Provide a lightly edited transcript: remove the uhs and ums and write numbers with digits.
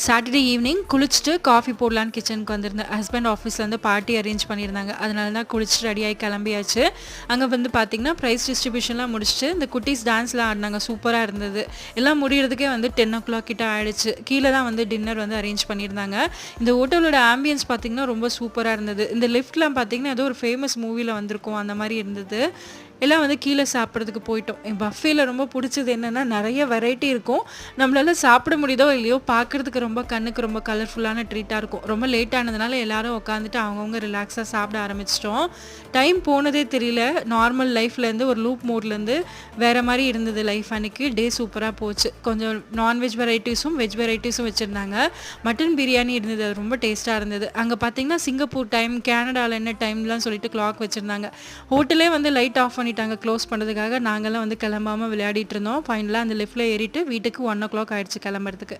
Saturday evening குளிச்சுட்டு coffee போடலான்னு கிச்சனுக்கு வந்திருந்தேன். ஹஸ்பண்ட் ஆஃபீஸ்லேருந்து பார்ட்டி அரேஞ்ச் பண்ணியிருந்தாங்க. அதனால தான் குளிச்சுட்டு ரெடியாகி கிளம்பியாச்சு. அங்கே வந்து பார்த்திங்கன்னா ப்ரைஸ் டிஸ்ட்ரிபியூஷன்லாம் முடிச்சுட்டு இந்த குட்டீஸ் டான்ஸ்லாம் ஆடினாங்க. சூப்பராக இருந்தது. எல்லாம் முடிகிறதுக்கே வந்து 10 கிட்ட ஆயிடுச்சு. கீழே தான் வந்து டின்னர் வந்து அரேஞ்ச் பண்ணியிருந்தாங்க. இந்த ஹோட்டலோட ஆம்பியன்ஸ் பார்த்திங்கன்னா ரொம்ப சூப்பராக இருந்தது. இந்த லிஃப்ட்லாம் பார்த்திங்கன்னா ஏதோ ஒரு ஃபேமஸ் மூவியில் வந்திருக்கும் அந்த மாதிரி இருந்தது. எல்லாம் வந்து கீழே சாப்பிட்றதுக்கு போயிட்டோம். என் பஃபேல ரொம்ப பிடிச்சது என்னென்னா நிறைய வெரைட்டி இருக்கும். நம்மளால சாப்பிட முடியுதோ இல்லையோ பார்க்குறதுக்கு ரொம்ப கண்ணுக்கு ரொம்ப கலர்ஃபுல்லான ட்ரீட்டாக இருக்கும். ரொம்ப லேட் ஆனதுனால எல்லாரும் உட்காந்துட்டு அவங்கவுங்க ரிலாக்ஸாக சாப்பிட ஆரம்பிச்சிட்டோம். டைம் போனதே தெரியல. நார்மல் லைஃப்லேருந்து ஒரு லூப் மோட்லேருந்து வேறு மாதிரி இருந்தது லைஃப். அன்றைக்கி டே சூப்பராக போச்சு. கொஞ்சம் நான்வெஜ் வெரைட்டிஸும் வெஜ் வெரைட்டிஸும் வச்சுருந்தாங்க. மட்டன் பிரியாணி இருந்தது. அது ரொம்ப டேஸ்ட்டாக இருந்தது. அங்கே பார்த்திங்கன்னா சிங்கப்பூர் டைம், கேனடாவில் என்ன டைம்லாம் சொல்லிட்டு கிளாக் வச்சுருந்தாங்க. ஹோட்டலே வந்து லைட் ஆஃப் பண்ணிட்டாங்க க்ளோஸ் பண்ணுறதுக்காக. நாங்கள்லாம் வந்து கிளம்பாமல் விளையாடிட்டு இருந்தோம். ஃபைனலாக அந்த லிஃப்ட்டில் ஏறிட்டு வீட்டுக்கு 1 o'clock ஆயிடுச்சு கிளம்புறதுக்கு.